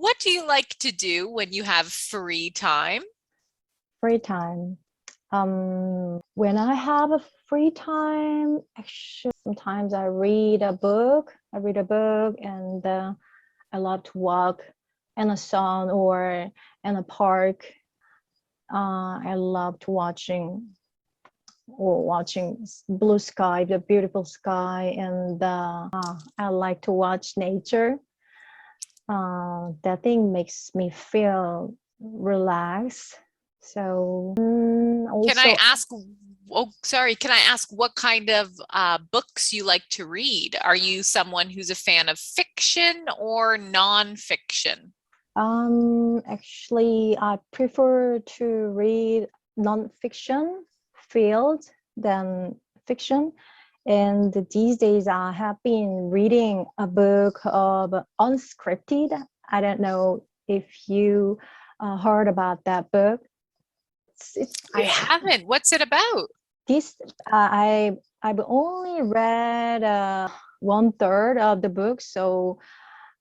What do you like to do when you have free time? Free time. When I have a free time, actually, sometimes I read a book. And I love to walk in the sun or in a park. I love to watching blue sky, the beautiful sky, and I like to watch nature. That thing makes me feel relaxed. So Can I also, ask, can I ask what kind of books you like to read? Are you someone who's a fan of fiction or nonfiction? actually, I prefer to read nonfiction field than fiction. And these days, I have been reading a book of Unscripted. I don't know if you heard about that book. I haven't. What's it about? This I've only read 1/3 of the book, so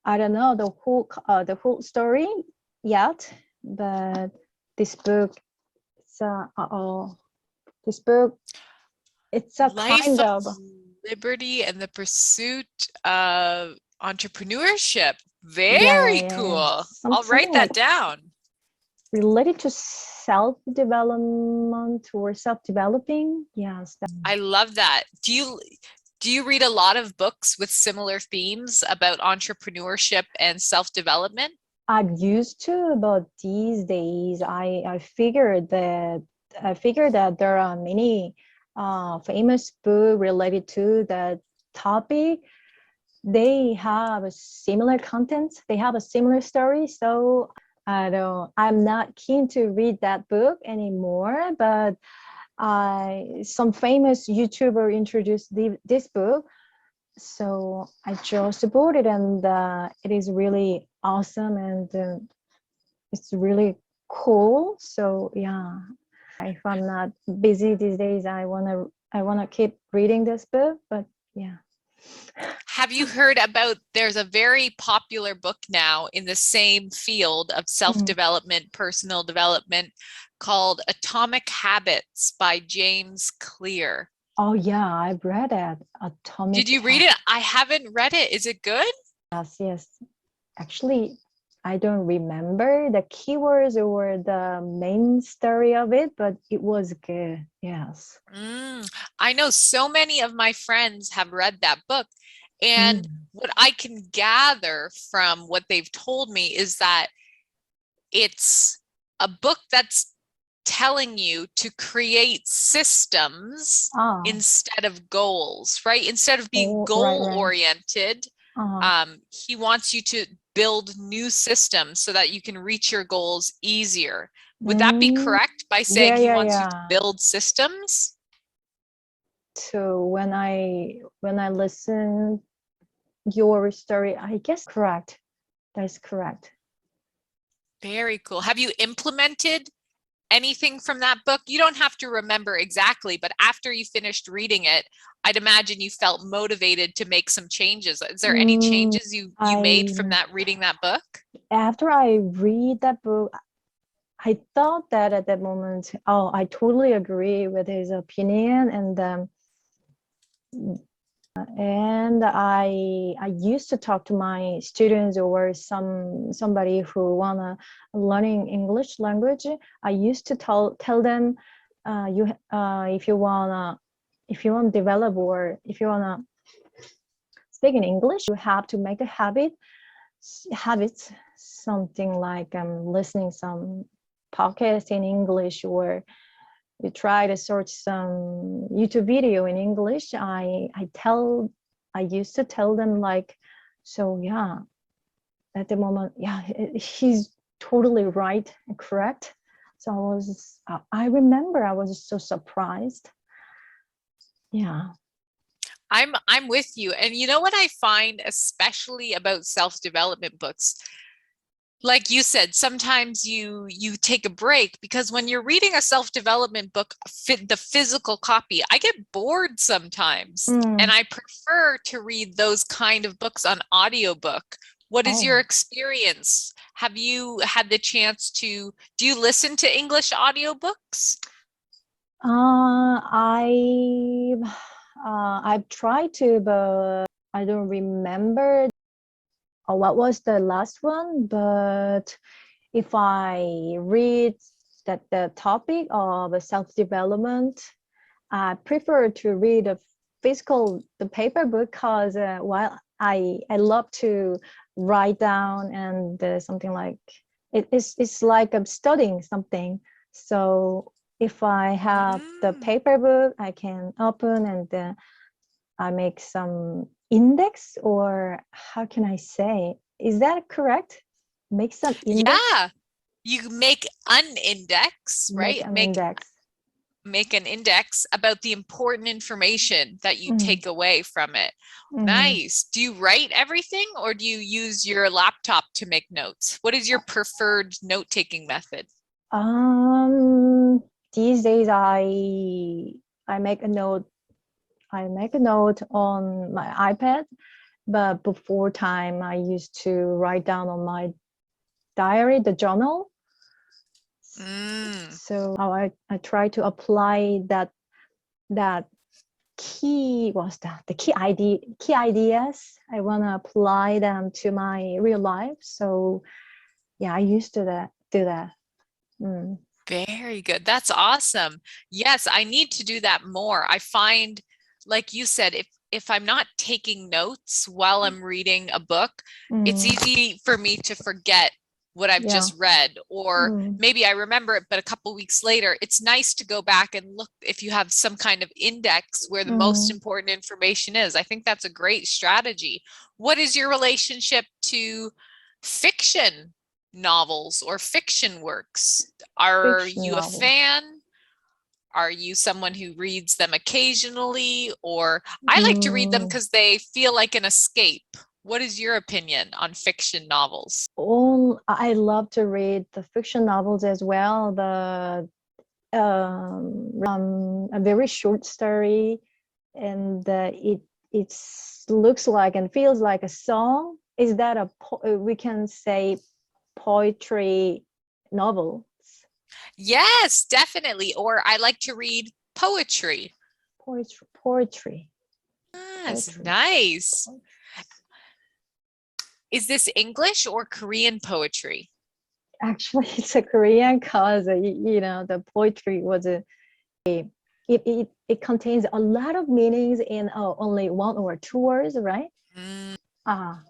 I don't know the whole story yet. But this book, it's this book, it's a Life kind of, of Liberty and the Pursuit of Entrepreneurship. Very yeah, cool. I'll something write that like down. related to self-development or self-developing. Yes. I love that. Do you read a lot of books with similar themes about entrepreneurship and self-development? I used to, but these days I figured that there are many famous books related to that topic. They have a similar content. They have a similar story. So I'm not keen to read that book anymore. But some famous YouTuber introduced this book, so I just bought it, and it is really awesome, and it's really cool. So yeah, if I'm not busy these days, I wanna keep reading this book. But yeah. Have you heard about, there's a very popular book now in the same field of self-development, personal development, called Atomic Habits by James Clear. Oh yeah, I've read that. Atomic Did you read it? I haven't read it. Is it good? Yes. Actually, I don't remember the keywords or the main story of it, but it was good. Yes. I know so many of my friends have read that book. And what I can gather from what they've told me is that it's a book that's telling you to create systems instead of goals, right? Instead of being goal oriented, he wants you to build new systems so that you can reach your goals easier. Would that be correct by saying he wants you to build systems? So when I listen your story, I guess correct. That is correct. Very cool. Have you implemented anything from that book? You don't have to remember exactly, but after you finished reading it, I'd imagine you felt motivated to make some changes. Is there any changes you made from reading that book? After I read that book, I thought that at that moment, I totally agree with his opinion, and I used to talk to my students or somebody who wanna learning English language. I used to tell them, if you wanna develop or if you wanna speak in English, you have to make a habits, something like listening some podcast in English, or you try to search some YouTube video in English. I used to tell them like, so yeah, at the moment, yeah, he's totally right and correct. So I remember I was so surprised. Yeah. I'm with you. And you know what I find especially about self-development books? Like you said, sometimes you take a break because when you're reading a self-development book, the physical copy, I get bored sometimes. And I prefer to read those kind of books on audiobook. What is your experience? Have you had the chance to, do you listen to English audiobooks? I've tried to, but I don't remember what was the last one. But if I read that the topic of self-development, I prefer to read a the paper book, because while I love to write down and something like it's like I'm studying something. So if I have the paper book, I can open and I make some index, or how can I say? Is that correct? Make some index. Yeah, you make an index, right? Make an index about the important information that you take away from it. Nice. Do you write everything, or do you use your laptop to make notes? What is your preferred note-taking method? These days I make a note. I make a note on my iPad, but before time I used to write down on my diary, the journal. So I try to apply that key, the key ideas. I want to apply them to my real life. So yeah, I used to do that. Very good. That's awesome. Yes, I need to do that more. I find, like you said, if I'm not taking notes while I'm reading a book, it's easy for me to forget what I've just read, or maybe I remember it, but a couple weeks later. It's nice to go back and look if you have some kind of index where the most important information is. I think that's a great strategy. What is your relationship to fiction novels or fiction works? Are you a fan? Are you someone who reads them occasionally? Or I like to read them because they feel like an escape. What is your opinion on fiction novels? I love to read the fiction novels as well. A very short story, and it looks like and feels like a song. Is that we can say poetry novels? Yes, definitely. Or I like to read poetry. Poetry. Yes, nice. Is this English or Korean poetry? Actually, it's a Korean, because the poetry was it contains a lot of meanings in only one or two words, right?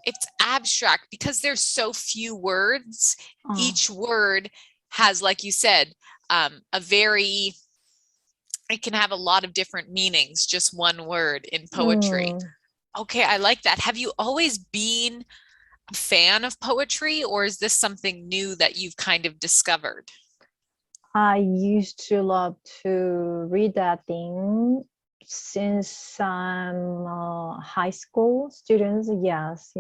It's abstract because there's so few words. Each word has, like you said, it can have a lot of different meanings, just one word in poetry. Okay, I like that. Have you always been a fan of poetry, or is this something new that you've kind of discovered? I used to love to read that thing since I'm a high school student. Yes.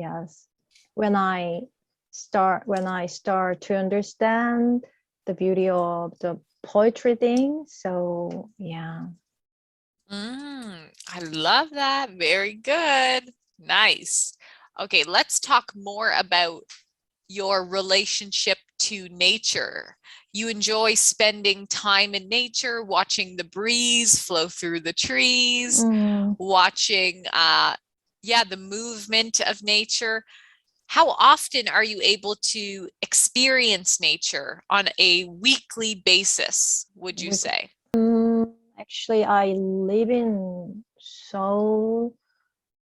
When I start to understand the beauty of the poetry thing. So yeah. I love that. Very good. Nice. Okay, let's talk more about your relationship to nature. You enjoy spending time in nature, watching the breeze flow through the trees, watching the movement of nature. How often are you able to experience nature on a weekly basis, would you say? Actually, I live in Seoul,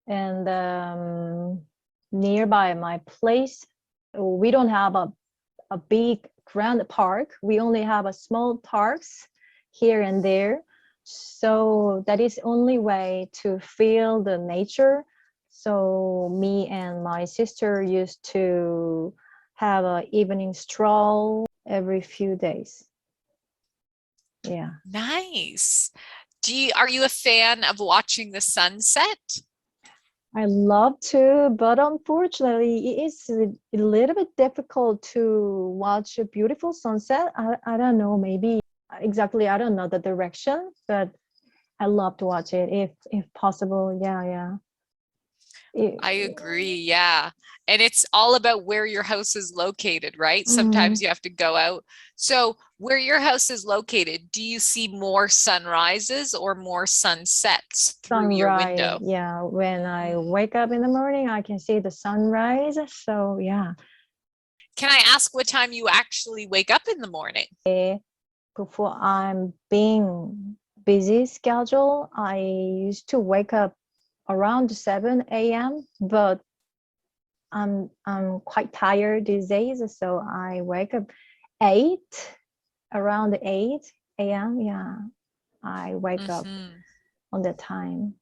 and nearby my place, we don't have a big grand park. We only have a small parks here and there. So that is only way to feel the nature. So me and my sister used to have an evening stroll every few days. Yeah. Nice. Are you a fan of watching the sunset? I love to, but unfortunately, it is a little bit difficult to watch a beautiful sunset. I don't know, maybe exactly, I don't know the direction, but I love to watch it if possible. Yeah. I agree. Yeah. And it's all about where your house is located, right? Sometimes you have to go out. So, where your house is located, do you see more sunrises or more sunsets through your Sunrise, window? yeah. When I Mm. wake up in the morning, I can see the sunrise. So yeah, Can I ask what time you actually wake up in the morning? before I'm being busy schedule, I used to wake up around 7 a.m. But I'm quite tired these days, so I wake up 8 around 8 a.m. Yeah, I wake up Mhm. on that time.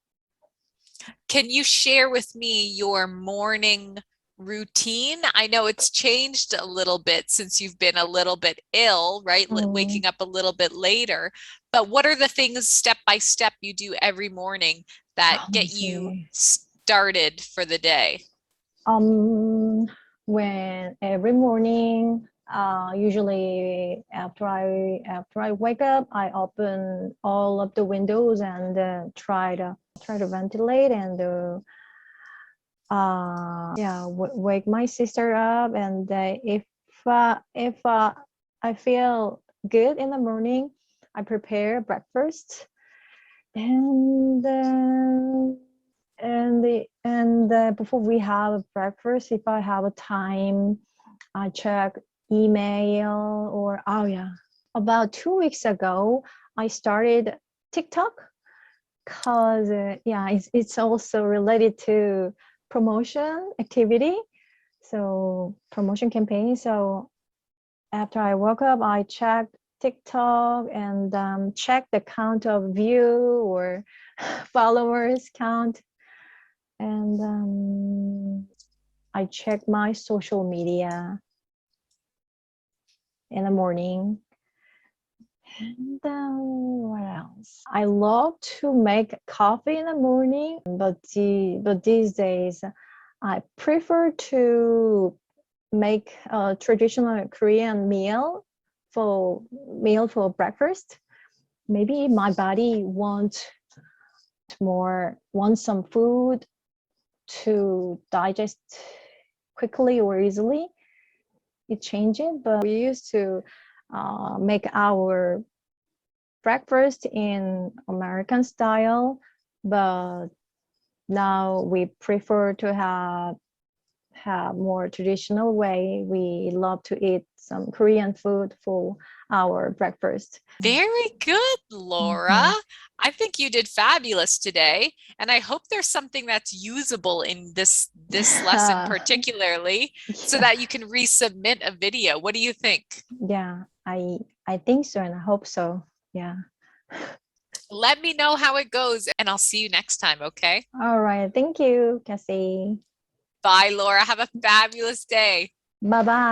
Can you share with me your morning routine? I know it's changed a little bit since you've been a little bit ill, right? Mm, Waking up a little bit later. But what are the things step by step you do every morning that let me get you see. started for the day? Um, when every morning, usually after I wake up, I open all of the windows and try to ventilate and yeah, wake my sister up. And if I feel good in the morning, I prepare breakfast. And before we have breakfast, if I have a time, I check email. Or oh yeah, about 2 weeks ago I started TikTok, because yeah, it's also related to promotion activity, so promotion campaign. So after I woke up, I checked TikTok and checked the count of view or followers count. And I checked my social media in the morning. And what else? I love to make coffee in the morning, but these days I prefer to make a traditional Korean meal for breakfast. Maybe my body wants some food to digest quickly or easily. It changes, but we used to make our breakfast in American style, but now we prefer to have more traditional way. We love to eat some Korean food for our breakfast. Very good, Laura. Mhm. I think you did fabulous today, and I hope there's something that's usable in this lesson particularly so Yeah, that you can resubmit a video. What do you think? yeah, I think so, and I hope so. Yeah. Let me know how it goes, and I'll see you next time, okay? All right. Thank you, Cassie. Bye, Laura. Have a fabulous day. Bye bye.